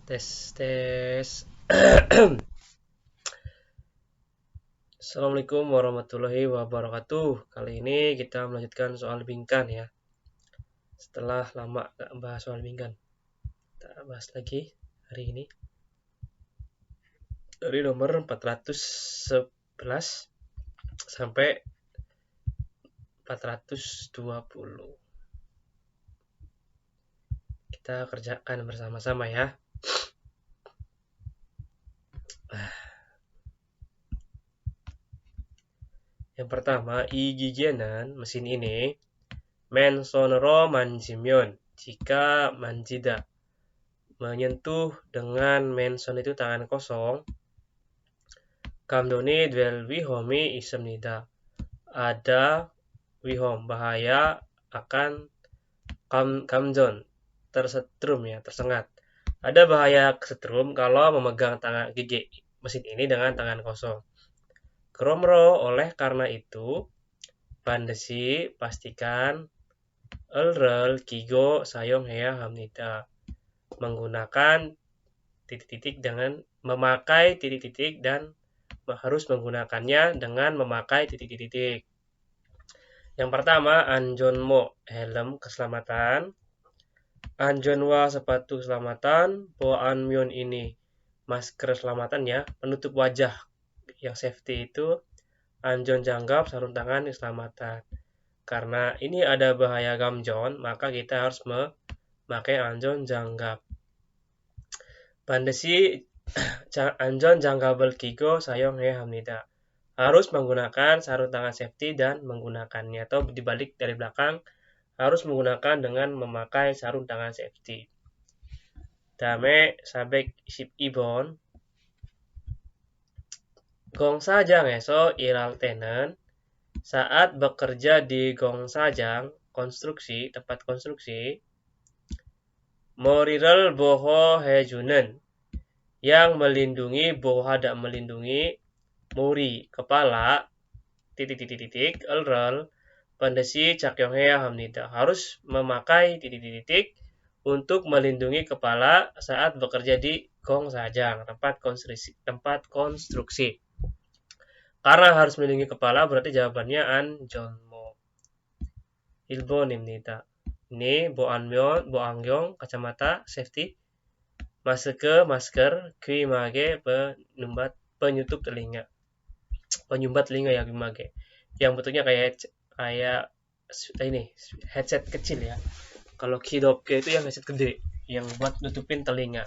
Tes. Assalamualaikum warahmatullahi wabarakatuh. Kali ini kita melanjutkan soal bingkan ya. Setelah lama gak bahas soal bingkan, kita bahas lagi hari ini dari nomor 411 sampai 420. Kita kerjakan bersama-sama ya. Yang pertama, igigenan mesin ini mensonro manji면 jika manjida menyentuh dengan menson itu tangan kosong. Kamdoni dwell wihomi ismnida ada wihom bahaya akan kamjon tersetrum ya, tersengat. Ada bahaya kesetrum kalau memegang tangan gigi mesin ini dengan tangan kosong. Kromro oleh karena itu bandesi pastikan elrel kigo sayong hea hamnida menggunakan titik-titik dengan memakai titik-titik dan harus menggunakannya dengan memakai titik-titik. Yang pertama, anjonmo helm keselamatan, anjonwa sepatu keselamatan, boanmyon ini masker keselamatan ya, penutup wajah yang safety itu, anjon janggap sarung tangan keselamatan. Karena ini ada bahaya gamjon, maka kita harus memakai anjon janggap. Bandesi anjon janggabel kigo sayong he hamnida. Harus menggunakan sarung tangan safety dan menggunakannya atau dibalik dari belakang harus menggunakan dengan memakai sarung tangan safety. Dame sabek sip ibon gong sajang eso iral tenen saat bekerja di gong sajang konstruksi tempat konstruksi moriral boho hejunen yang melindungi boho ada melindungi mori kepala titik elral pandesi cakyonghea hamnida harus memakai titik untuk melindungi kepala saat bekerja di gong sajang tempat konstruksi. Karena harus melindungi kepala berarti jawabannya anjonmo. Ilbonimnida. Ini boangyong kacamata safety. Masker kuimage penyutup telinga. Penyumbat telinga ya kuimage. Yang bentuknya kayak ini headset kecil ya. Kalau kidopke itu yang headset gede yang buat nutupin telinga.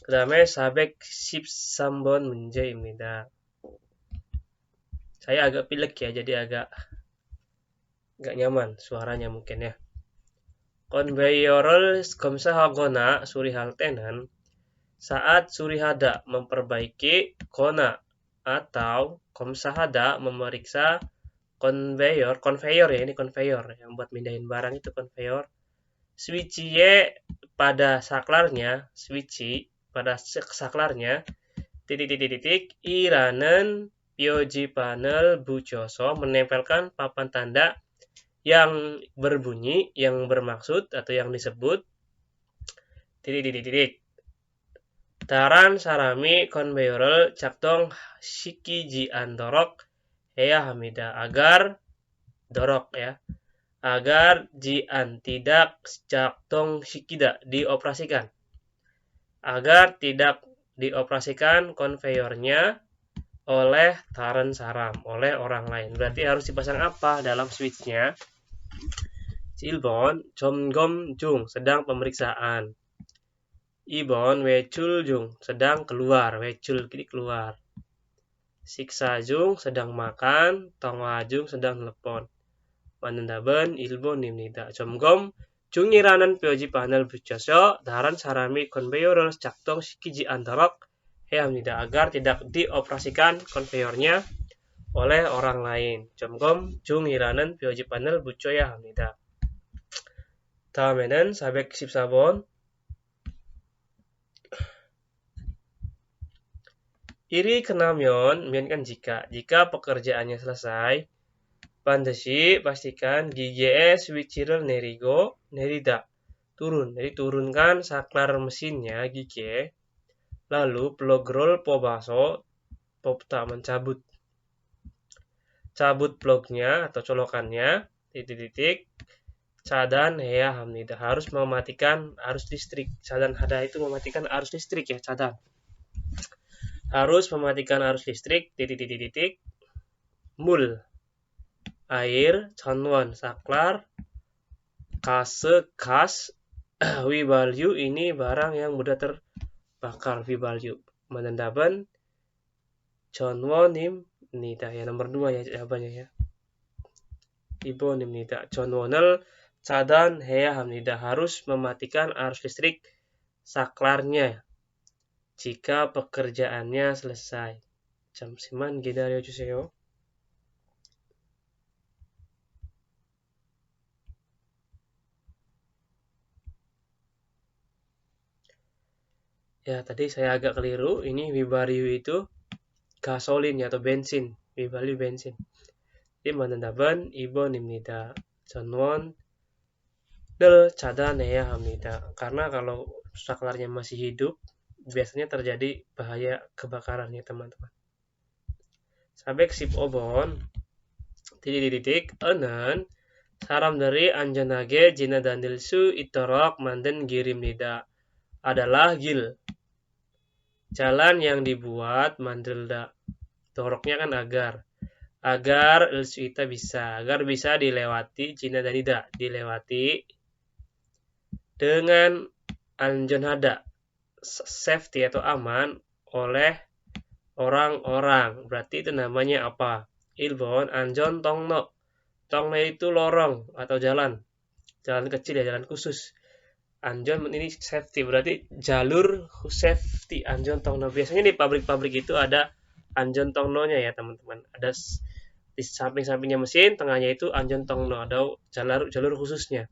Kedamai sabek sip sambon menjaimnida. Saya agak pilek ya, jadi agak nyaman suaranya mungkin ya. Konveyorel komsahagona surihaltenan saat surihada memperbaiki kona atau komsahada memeriksa konveyor ya, ini konveyor yang buat mindahin barang itu konveyor. Switchie pada saklarnya, titik iranen pioji panel bucoso menempelkan papan tanda yang berbunyi, yang bermaksud atau yang disebut titik. Taran sarami konveyorel caktong shikiji andorok hea hamida agar dorok ya. Agar jian tidak caktong shikida dioperasikan. Agar tidak dioperasikan konveyornya oleh taran saram, oleh orang lain. Berarti harus dipasang apa dalam switchnya? Cilbon, Jomgom Jung sedang pemeriksaan. Ibon, Wecul Jung sedang keluar. Wecul kini keluar. Siksa Jung sedang makan. Tongwa Jung sedang telepon. Manendaben Ilbon nimnida. Jomgom Jung iranan pioji panel bucasyo daran sarami konveyorel caktong shikiji antarok hamnida agar tidak dioperasikan konveyornya oleh orang lain. Jomgom Jung iranan pioji panel bucoya hamnida. Tamenen sabek sip sabon iri kenamyon kan jika pekerjaannya selesai pandesi pastikan GGS wichirel nerida turun. Jadi turunkan saklar mesinnya gige, lalu plogrol pobaso popta mencabut. Cabut plugnya atau colokannya, titik-titik, cadan ya hamnida harus mematikan arus listrik. Cadan hada itu mematikan arus listrik ya, cadan. Harus mematikan arus listrik, titik-titik, mul. Air, conwon, saklar, kase, kas, wibalyu ini barang yang mudah terbakar, wibalyu. Menandaban, conwonim, nida ya nomor 2 ya jawabannya ya. Ibonimnida. Conwonel cadan heya hamnida harus mematikan arus listrik saklarnya jika pekerjaannya selesai. Jamsiman gidario juseyo. Ya, tadi saya agak keliru. Ini wibaryu itu gasolin atau bensin. Wibaryu bensin. Di manandaban ibonimnida. Conwon del cadan heya hamnida. Karena kalau saklarnya masih hidup, biasanya terjadi bahaya kebakaran ya teman-teman. Sabek sip obon titik enen saram dari anjanage jina dandilsu itorok manden girim nida adalah gil. Jalan yang dibuat mandrilda. Toroknya kan agar ilsu ita agar bisa dilewati jina dan nida dilewati dengan anjon hada safety atau aman oleh orang-orang. Berarti itu namanya apa? Ilbon anjon tongno. Tongno itu lorong atau jalan kecil ya, jalan khusus. Anjon ini safety, berarti jalur safety anjon tongno. Biasanya di pabrik-pabrik itu ada anjon tongnonya ya teman-teman. Ada di samping-sampingnya mesin, tengahnya itu anjon tongno, ada jalur khususnya.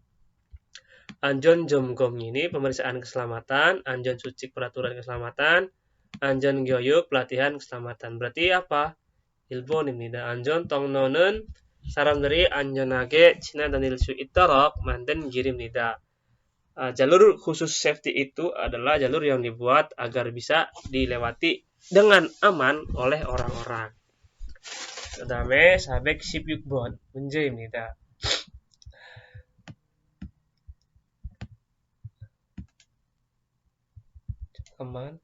Anjon jomgom ini pemeriksaan keselamatan, anjon sucik peraturan keselamatan, anjon gyoyuk pelatihan keselamatan. Berarti apa? Ilbon ini da anjon tongnonen saram dari anjonage cina dan ilsu itarok manten girim nida. Jalur khusus safety itu adalah jalur yang dibuat agar bisa dilewati dengan aman oleh orang-orang. Dame sabek sipyuk bon menjim nida. Aman.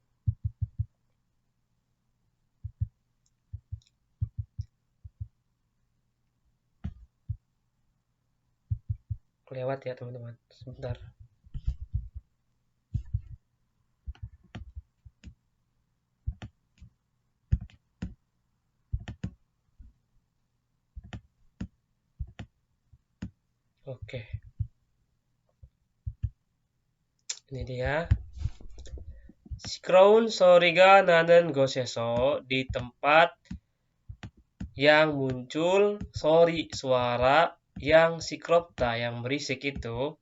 Lewat ya teman-teman. Sebentar. Oke. Ini dia. Sikroun soriga nanen goseso di tempat yang muncul suara yang sikropta yang berisik itu.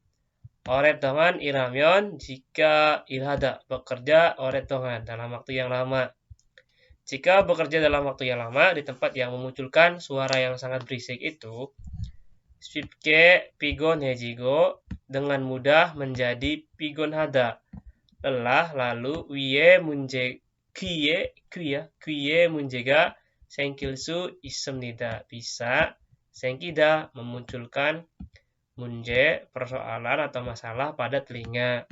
Oret dongan iramyon jika irhada bekerja oret dongan dalam waktu yang lama. Jika bekerja dalam waktu yang lama di tempat yang memunculkan suara yang sangat berisik itu, swipke pigon hejigo dengan mudah menjadi pigon hada. Lelah lalu wiye munjega sengkilsu isem nida bisa sengkida memunculkan munje persoalan atau masalah pada telinga.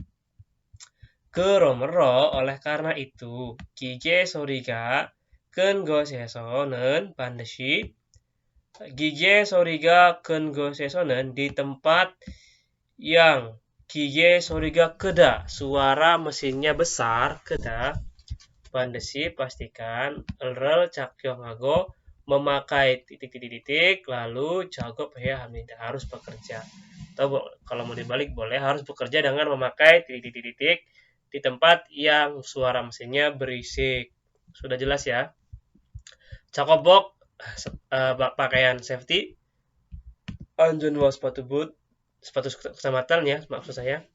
Keromero oleh karena itu gige soriga kengo sesonen bandeshi gige soriga kengo sesonen di tempat yang gige soriga keda suara mesinnya besar keda bandesi pastikan elrel cakyo ngago memakai titik lalu jago ya hamida harus bekerja atau kalau mau dibalik boleh harus bekerja dengan memakai titik di tempat yang suara mesinnya berisik. Sudah jelas ya. Cakobok pakaian safety anjon sepatu boot sepatu keselamatan ya maksud saya.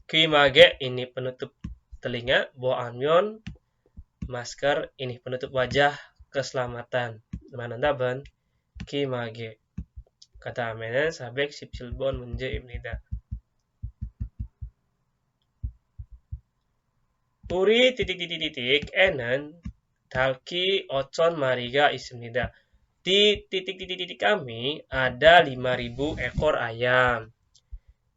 Kimage ini penutup telinga, bo amyon masker ini penutup wajah keselamatan. Manandaban kimage kata amenen sabek sipsilbon menje ibnida. Uri titik enen dalki ocon mariga ismida. Di titik kami ada 5.000 ekor ayam.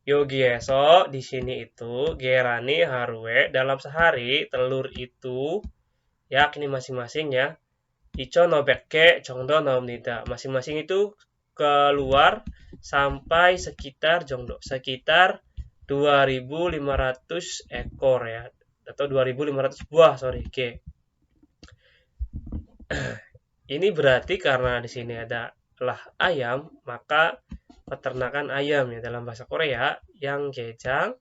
Yogieso di sini itu gerani harue dalam sehari telur itu ya ini masing-masing ya. Ico nobekke jongdo nomnida. Masing-masing itu keluar sampai sekitar jongdo sekitar 2.500 ekor ya atau 2.500 buah sorry G. Ini berarti karena di sini adalah ayam maka peternakan ayam ya dalam bahasa Korea yang gejang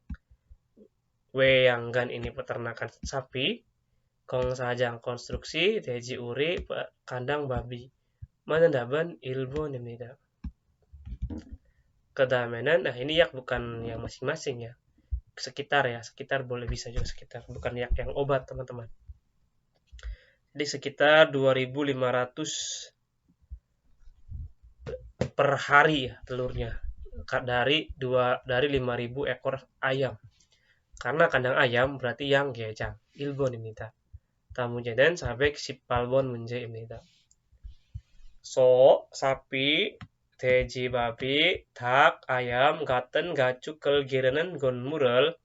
weyanggan ini peternakan sapi kong sajang konstruksi deji uri kandang babi menandaban ilmu nimida kedamenan. Nah ini yak bukan yang masing-masing ya sekitar boleh bisa juga sekitar bukan yak yang obat teman-teman. Jadi sekitar 2.500 per hari ya telurnya dari 5.000 ekor ayam. Karena kandang ayam berarti yang gejang ilbon입니다. 다음 문제는 418번 문제입니다. 소, 사피, 돼지, 바비, 닭, ayam 같은 가축을 기르는 건물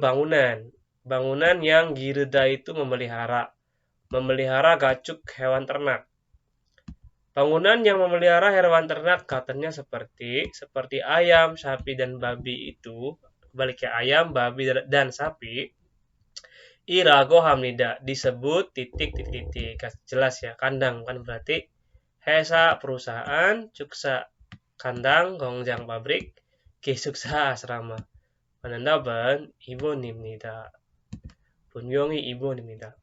bangunan yang girda itu memelihara gajuk hewan ternak. Bangunan yang memelihara hewan ternak katanya seperti ayam, sapi, dan babi itu, kebaliknya ayam, babi, dan sapi, irago hamnida disebut titik. Jelas ya, kandang kan berarti hesa perusahaan, cuksa kandang, gongjang pabrik, kisuksa asrama. Menandaban ibon입니다. 분명히 ibon입니다.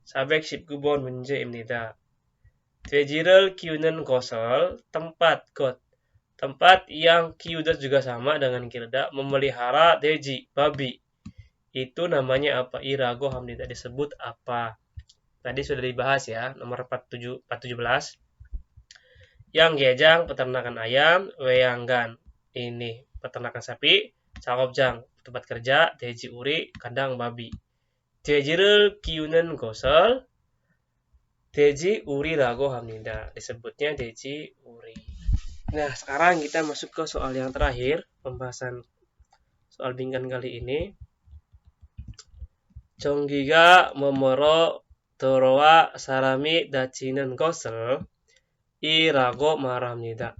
419번 문제입니다. 돼지를 키우는 곳을 tempat yang kiudat juga sama dengan kirda memelihara deji babi itu namanya apa? Irago hamnida disebut apa? Tadi sudah dibahas ya nomor 417 yang gejang peternakan ayam, weyanggan ini peternakan sapi, 작업장 tempat kerja, deji uri kandang babi. 돼지를 키우는 곳을 Deji Uri라고 합니다. Disebutnya Deji Uri. Nah, sekarang kita masuk ke soal yang terakhir, pembahasan soal bincang kali ini. 전기가 몸으로 들어와 사람이 다치는 것을 이라고 말합니다.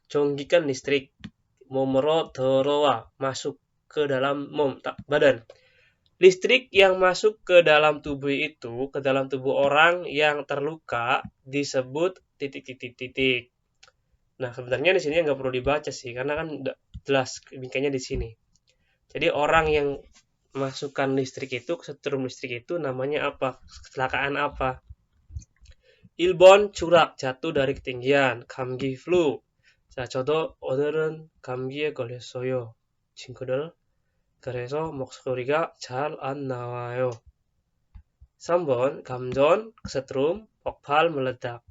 전기 kan listrik, 몸으로 들어와 masuk ke dalam badan. Listrik yang masuk ke dalam tubuh itu, ke dalam tubuh orang yang terluka disebut titik. Nah, sebenarnya di sini nggak perlu dibaca sih, karena kan udah jelas bingkainya di sini. Jadi orang yang masukkan listrik itu, setrum listrik itu namanya apa? Kecelakaan apa? 일본 추락, jatuh dari ketinggian. 감기 flu. 자, 저도 오늘은 감기에 걸렸어요. 친구들. 그래서 목소리가 잘 안 나와요. 3번 감전, setrum, 폭발, meledak.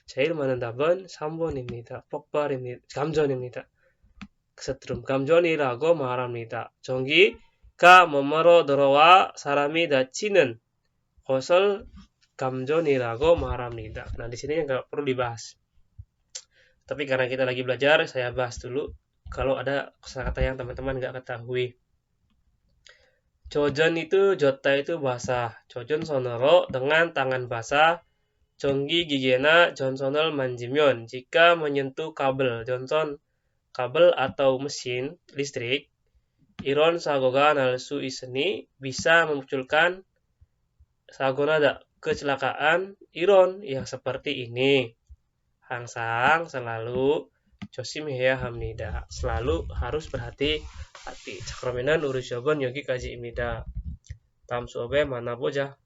제일 많은 답은 3번입니다. 폭발입니다. 감전입니다. setrum, 감전이라고 말합니다. 전기가 몸으로 들어와 사람이 다치는 것을 감전이라고 말합니다. Nah, di sini nggak perlu dibahas. Tapi karena kita lagi belajar, saya bahas dulu kalau ada kosakata yang teman-teman nggak ketahui. 조전 itu jota itu basah. 조전 손으로 dengan tangan basah. 전기 기계나 전선을 만지면 jika menyentuh kabel 전선 kabel atau mesin listrik 이런 사고가 날 수 있으니 bisa memunculkan 사고나다 kecelakaan iron yang seperti ini. 항상 selalu 조심해야 합니다. selalu harus berhati-hati. 자, 그러면은 우리 수업은 여기까지입니다. 다음 수업에 만나보자.